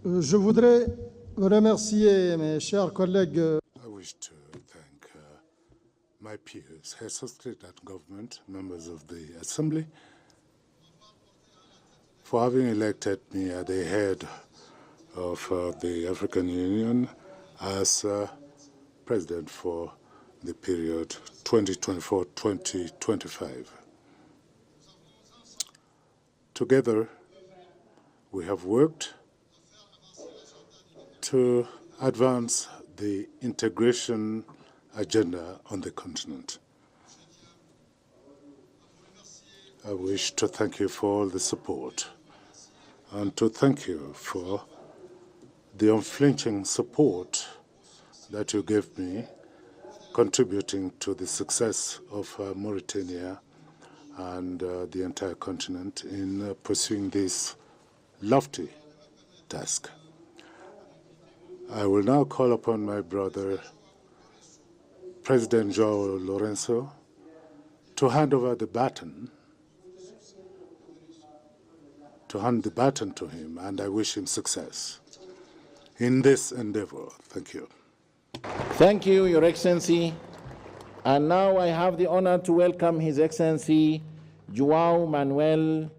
Je voudrais remercier mes chers collègues. I wish to thank my peers, heads of state and government, members of the Assembly, for having elected me at the head of the African Union as President for the period 2024-2025. Together, we have worked to advance the integration agenda on the continent. I wish to thank you for all the support and to thank you for the unflinching support that you gave me, contributing to the success of Mauritania and the entire continent in pursuing this lofty task. I will now call upon my brother, President João Lourenço, to hand over the baton, to him, and I wish him success in this endeavor. Thank you. Thank you, Your Excellency. And now I have the honor to welcome His Excellency João Manuel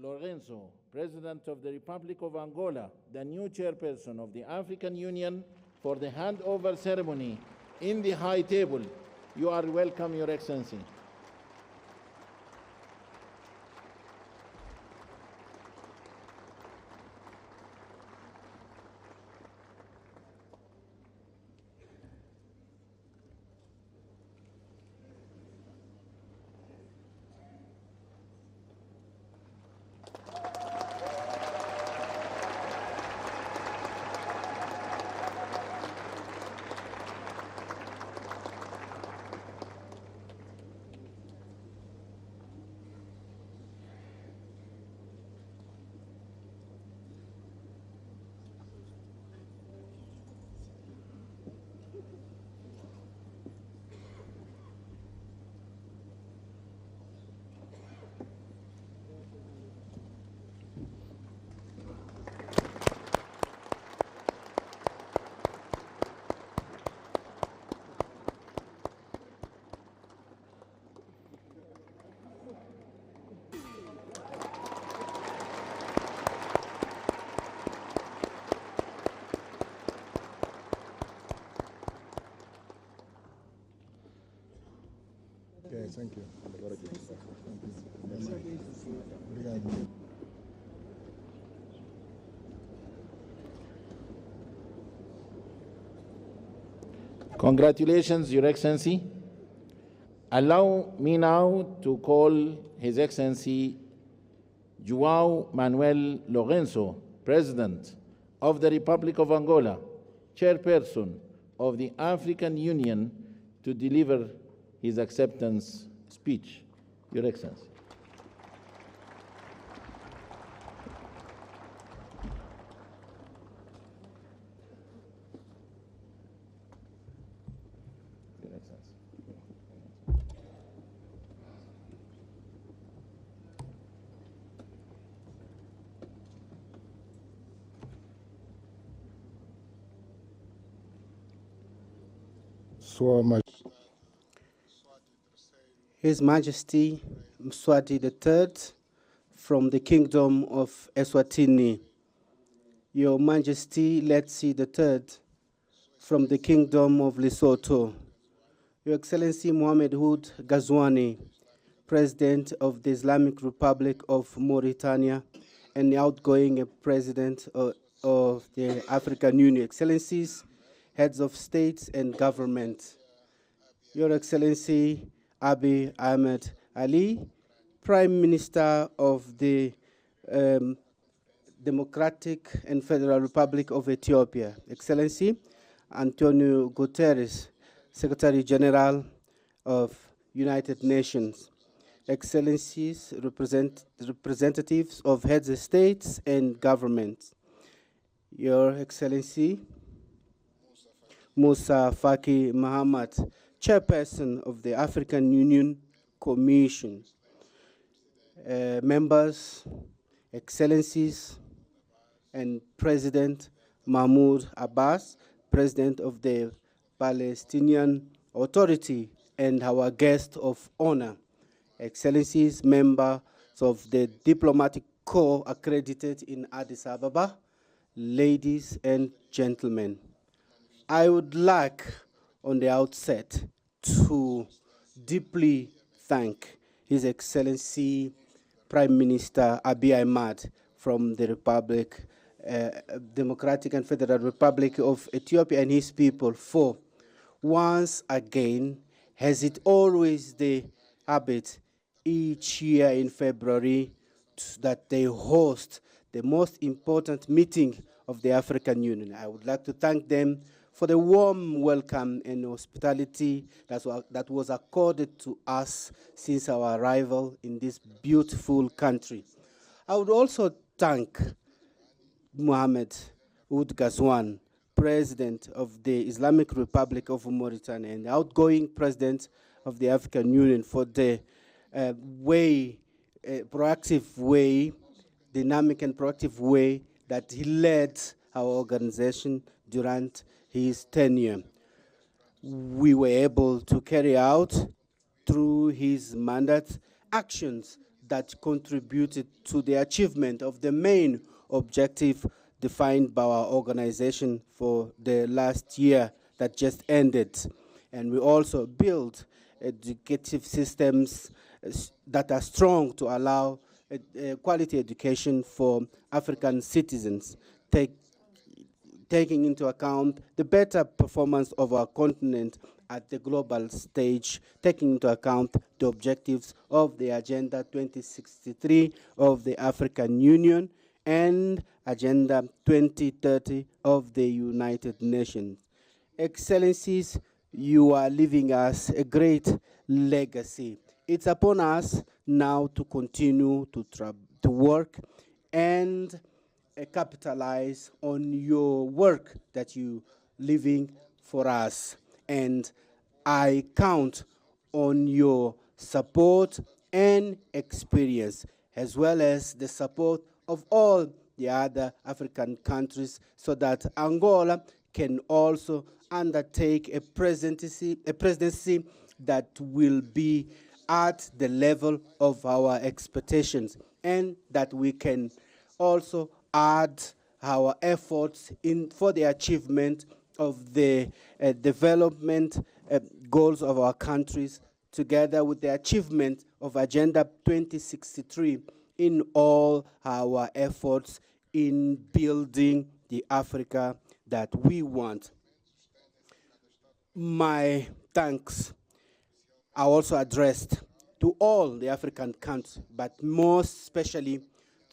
Lourenço, President of the Republic of Angola, the new chairperson of the African Union, for the handover ceremony in the High Table. You are welcome, Your Excellency. Okay, thank you. Congratulations, Your Excellency. Allow me now to call His Excellency João Manuel Lourenço, President of the Republic of Angola, Chairperson of the African Union, to deliver his acceptance speech. Your Excellency. Your Excellency. So much. His Majesty Mswati III from the Kingdom of Eswatini, Your Majesty Letsi III from the Kingdom of Lesotho, Your Excellency Mohamed Hood Ghazouani, President of the Islamic Republic of Mauritania and the outgoing President of the African Union, Excellencies, Heads of States and Government, Your Excellency Abiy Ahmed Ali, Prime Minister of the Democratic and Federal Republic of Ethiopia, Excellency Antonio Guterres, Secretary General of United Nations, Excellencies, representatives of heads of states and governments, Your Excellency Musa Faki Mahamat, Chairperson of the African Union Commission, members, excellencies, and President Mahmoud Abbas, President of the Palestinian Authority, and our guest of honor, Excellencies, members of the Diplomatic Corps accredited in Addis Ababa, ladies and gentlemen. I would like, on the outset, to deeply thank His Excellency Prime Minister Abiy Ahmed from the Democratic and Federal Republic of Ethiopia and his people for, once again, as it always the habit each year in February, that they host the most important meeting of the African Union. I would like to thank them for the warm welcome and hospitality that was accorded to us since our arrival in this beautiful country. I would also thank Mohamed Ould Ghazouan, President of the Islamic Republic of Mauritania and outgoing President of the African Union, for the proactive way, dynamic and proactive way that he led our organization during his tenure. We were able to carry out, through his mandate, actions that contributed to the achievement of the main objective defined by our organization for the last year that just ended. And we also built educative systems that are strong to allow quality education for African citizens, taking into account the better performance of our continent at the global stage, taking into account the objectives of the Agenda 2063 of the African Union and Agenda 2030 of the United Nations. Excellencies, you are leaving us a great legacy. It's upon us now to continue to work and capitalize on your work that you leaving for us. And I count on your support and experience, as well as the support of all the other African countries, so that Angola can also undertake a presidency that will be at the level of our expectations, and that we can also add our efforts for the achievement of the development goals of our countries, together with the achievement of Agenda 2063 in all our efforts in building the Africa that we want. My thanks are also addressed to all the African countries, but most especially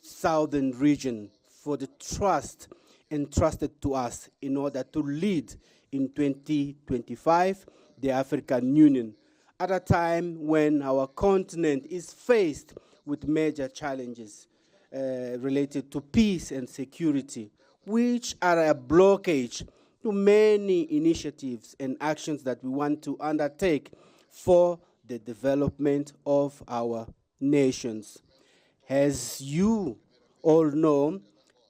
Southern region, for the trust entrusted to us in order to lead in 2025 the African Union, at a time when our continent is faced with major challenges related to peace and security, which are a blockage to many initiatives and actions that we want to undertake for the development of our nations. As you all know,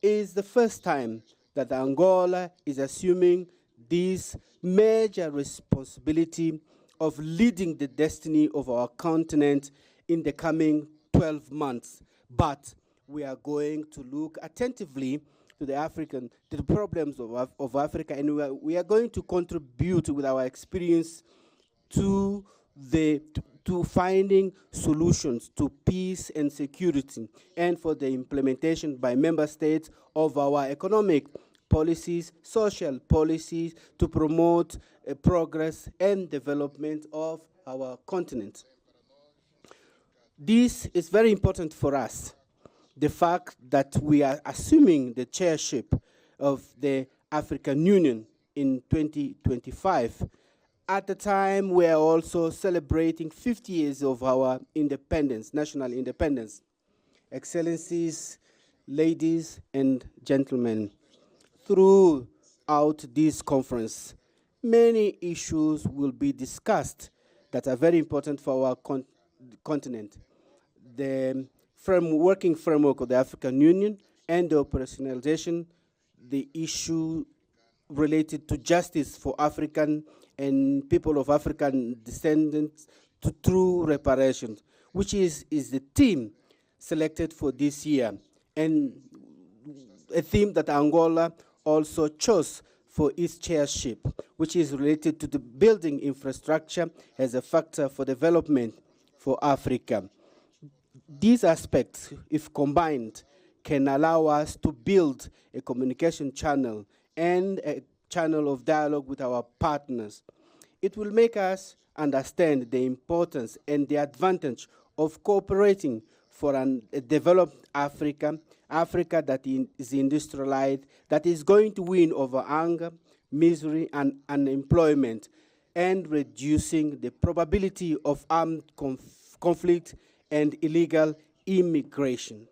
it is the first time that Angola is assuming this major responsibility of leading the destiny of our continent in the coming 12 months. But we are going to look attentively to the problems of Africa, and we are going to contribute with our experience to finding solutions to peace and security, and for the implementation by member states of our economic policies, social policies, to promote progress and development of our continent. This is very important for us, the fact that we are assuming the chairship of the African Union in 2025. At the time, we are also celebrating 50 years of our independence, national independence. Excellencies, ladies and gentlemen, throughout this conference, many issues will be discussed that are very important for our continent. The working framework of the African Union and the operationalization, the issue related to justice for African and people of African descendants to true reparations, which is the theme selected for this year, and a theme that Angola also chose for its chairship, which is related to the building infrastructure as a factor for development for Africa. These aspects, if combined, can allow us to build a communication channel and a channel of dialogue with our partners. It will make us understand the importance and the advantage of cooperating for a developed Africa, Africa that is industrialized, that is going to win over hunger, misery, and unemployment, and reducing the probability of armed conflict and illegal immigration.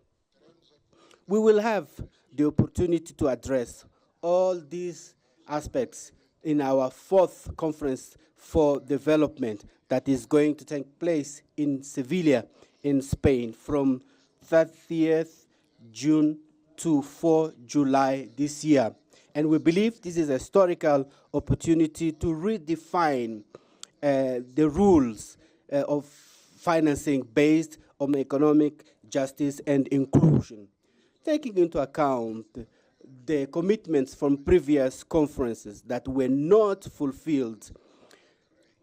We will have the opportunity to address all these aspects in our 4th conference for development that is going to take place in Sevilla, in Spain, from 30th June to 4 July this year. And we believe this is a historical opportunity to redefine the rules of financing based on economic justice and inclusion, taking into account the commitments from previous conferences that were not fulfilled,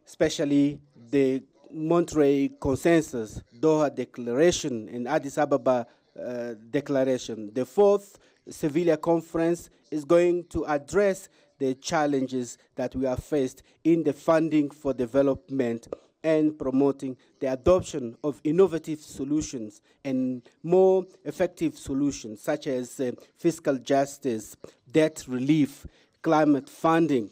especially the Monterey Consensus, Doha Declaration, and Addis Ababa Declaration. The 4th Sevilla Conference is going to address the challenges that we have faced in the funding for development and promoting the adoption of innovative solutions and more effective solutions, such as fiscal justice, debt relief, climate funding,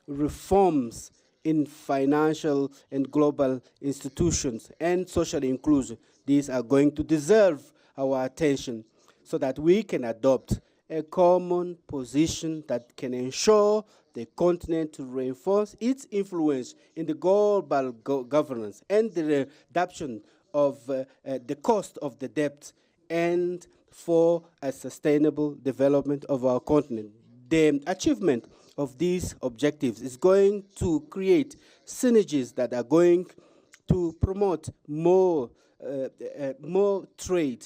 reforms in financial and global institutions, and social inclusion. These are going to deserve our attention so that we can adopt a common position that can ensure the continent to reinforce its influence in the global governance and the reduction of the cost of the debt, and for a sustainable development of our continent. The achievement of these objectives is going to create synergies that are going to promote more trade,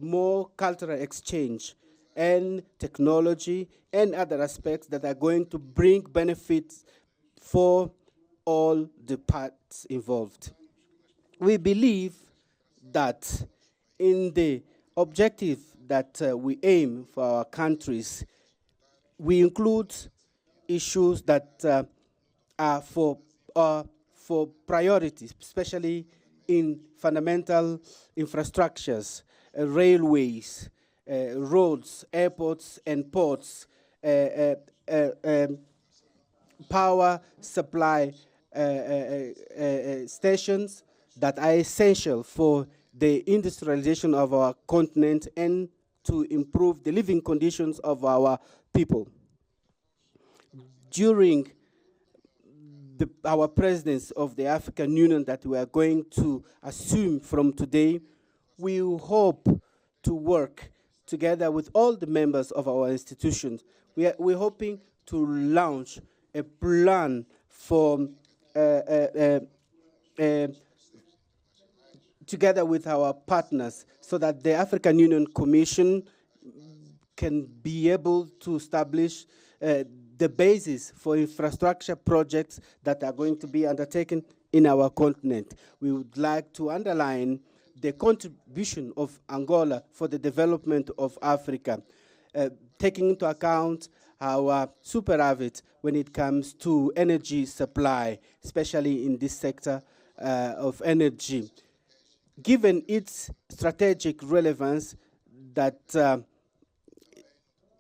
more cultural exchange, and technology, and other aspects that are going to bring benefits for all the parts involved. We believe that in the objective that we aim for our countries, we include issues that are for priorities, especially in fundamental infrastructures, railways, roads, airports, and ports, power supply stations that are essential for the industrialization of our continent and to improve the living conditions of our people. During our presidency of the African Union that we are going to assume from today, we hope to work together with all the members of our institutions. We're hoping to launch a plan for together with our partners so that the African Union Commission can be able to establish the basis for infrastructure projects that are going to be undertaken in our continent. We would like to underline the contribution of Angola for the development of Africa, taking into account our superavit when it comes to energy supply, especially in this sector of energy. Given its strategic relevance that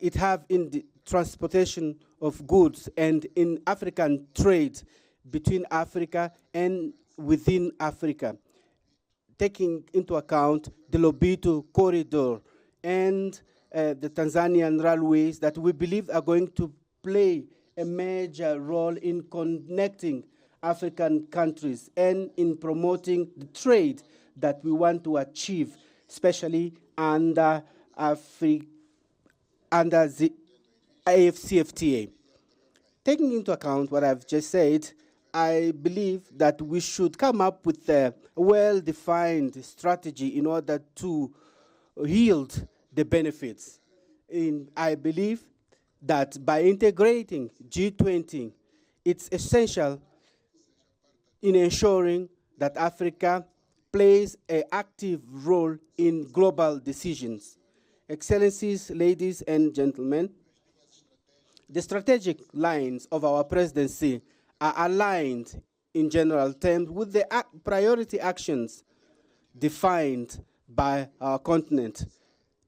it have in the transportation of goods and in African trade between Africa and within Africa, taking into account the Lobito corridor and the Tanzanian railways that we believe are going to play a major role in connecting African countries and in promoting the trade that we want to achieve, especially under under the AFCFTA. Taking into account what I've just said, I believe that we should come up with a well-defined strategy in order to yield the benefits. I believe that by integrating G20, it's essential in ensuring that Africa plays an active role in global decisions. Excellencies, ladies and gentlemen, the strategic lines of our presidency are aligned in general terms with the priority actions defined by our continent,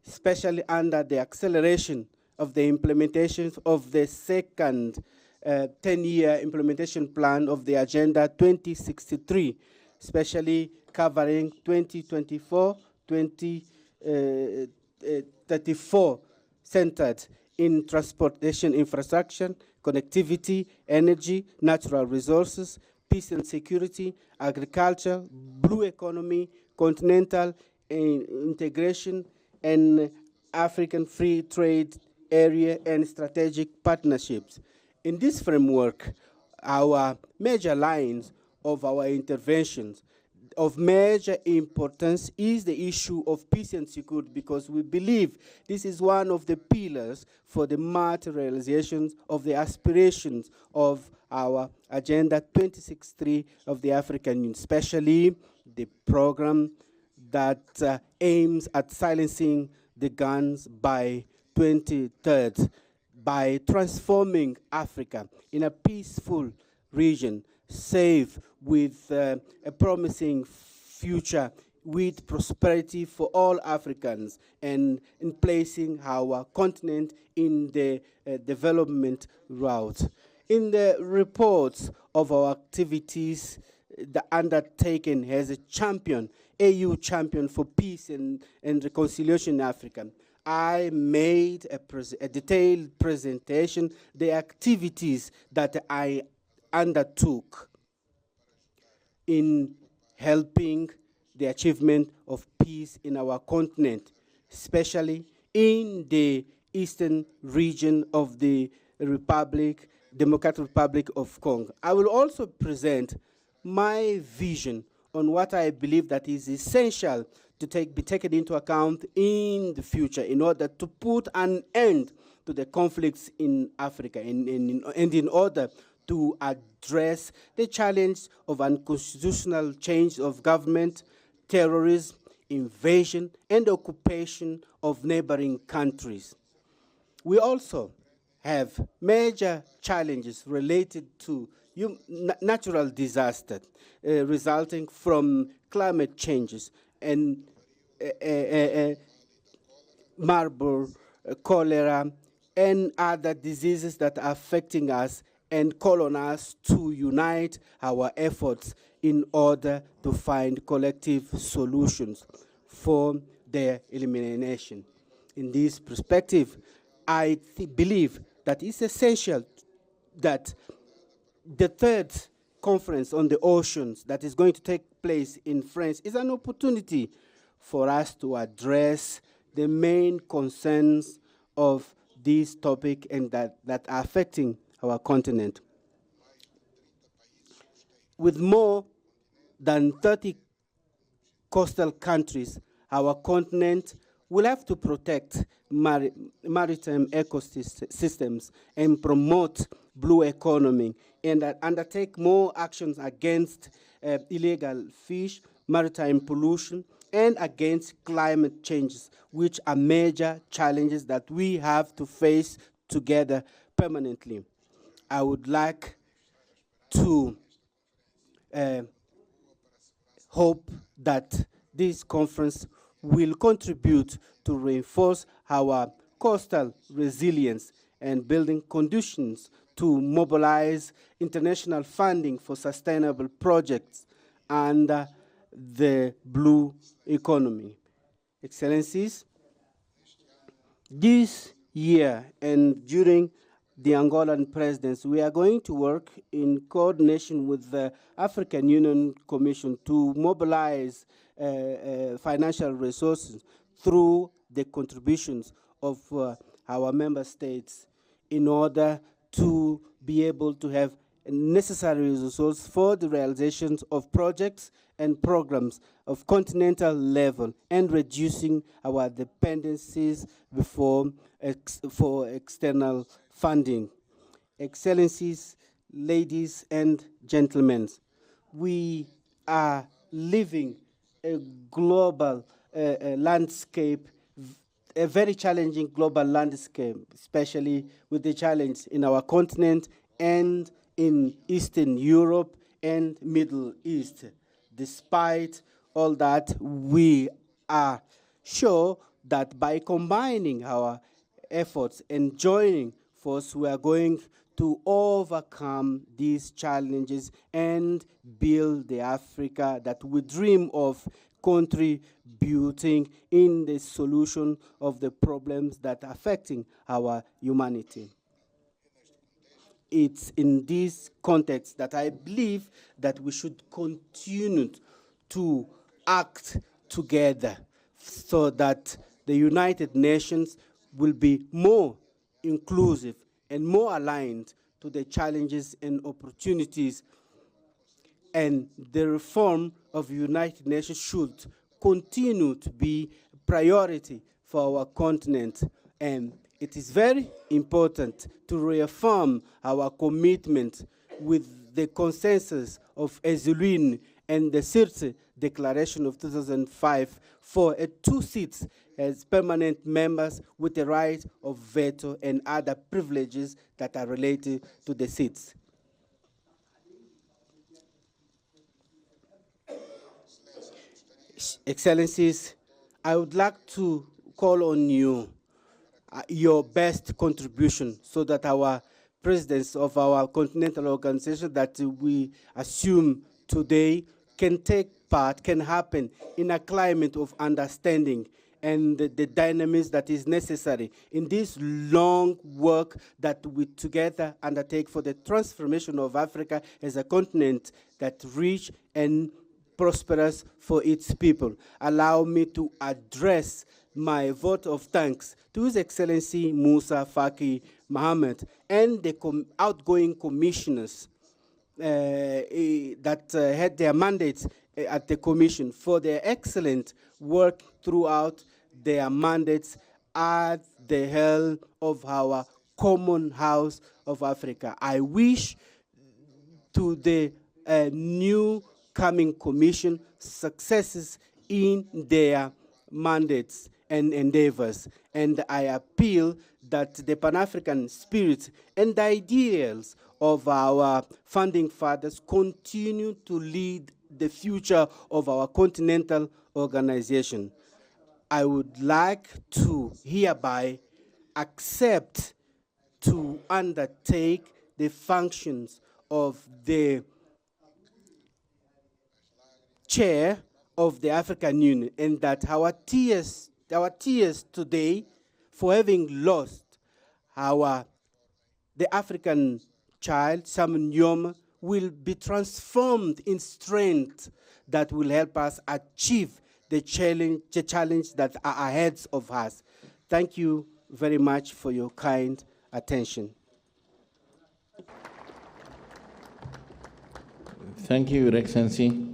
especially under the acceleration of the implementation of the second 10-year implementation plan of the Agenda 2063, especially covering 2024-2034, centered in transportation infrastructure, connectivity, energy, natural resources, peace and security, agriculture, blue economy, continental integration, and African free trade area and strategic partnerships. In this framework, our major lines of our interventions of major importance is the issue of peace and security, because we believe this is one of the pillars for the materialization of the aspirations of our Agenda 2063 of the African Union, especially the program that aims at silencing the guns by 2030, by transforming Africa in a peaceful region, safe, with a promising future, with prosperity for all Africans, and in placing our continent in the development route. In the reports of our activities, the undertaken as a champion, AU champion for peace and reconciliation in Africa, I made a detailed presentation, the activities that I undertook in helping the achievement of peace in our continent, especially in the eastern region of the Democratic Republic of Congo. I will also present my vision on what I believe that is essential to be taken into account in the future in order to put an end to the conflicts in Africa and in order to address the challenge of unconstitutional change of government, terrorism, invasion, and occupation of neighboring countries. We also have major challenges related to natural disasters resulting from climate changes and Marburg, cholera, and other diseases that are affecting us, and call on us to unite our efforts in order to find collective solutions for their elimination. In this perspective, I believe that it's essential that the third conference on the oceans that is going to take place in France is an opportunity for us to address the main concerns of this topic and that are affecting our continent. With more than 30 coastal countries, our continent will have to protect maritime ecosystems and promote blue economy and undertake more actions against illegal fish, maritime pollution, and against climate changes, which are major challenges that we have to face together permanently. I would like to hope that this conference will contribute to reinforce our coastal resilience and building conditions to mobilize international funding for sustainable projects under the blue economy. Excellencies, this year and during the Angolan presidency, we are going to work in coordination with the African Union Commission to mobilize financial resources through the contributions of our member states in order to be able to have necessary resources for the realizations of projects and programs of continental level and reducing our dependencies for external funding. Excellencies, ladies and gentlemen, we are living a global landscape, a very challenging global landscape, especially with the challenge in our continent and in Eastern Europe and Middle East. Despite all that, we are sure that by combining our efforts and joining forces, we are going to overcome these challenges and build the Africa that we dream of, contributing in the solution of the problems that are affecting our humanity. It's in this context that I believe that we should continue to act together so that the United Nations will be more inclusive and more aligned to the challenges and opportunities. And the reform of the United Nations should continue to be a priority for our continent. And it is very important to reaffirm our commitment with the consensus of Ezulwini and the Sirte Declaration of 2005 for 2 seats as permanent members with the right of veto and other privileges that are related to the seats. Excellencies, I would like to call on you, your best contribution, so that our presidents of our continental organization that we assume today can take part, can happen in a climate of understanding and the dynamics that is necessary in this long work that we together undertake for the transformation of Africa as a continent that rich and prosperous for its people. Allow me to address my vote of thanks to His Excellency Musa Faki Mohammed and the outgoing commissioners that had their mandates at the Commission for their excellent work throughout their mandates at the helm of our common house of Africa. I wish to the new coming Commission successes in their mandates and endeavors. And I appeal that the Pan-African spirit and the ideals of our founding fathers continue to lead the future of our continental organization. I would like to hereby accept to undertake the functions of the chair of the African Union, and that our tears today for having lost the African child, Sam Nyoma, will be transformed in strength that will help us achieve the challenge that are ahead of us. Thank you very much for your kind attention. Thank you, Your Excellency.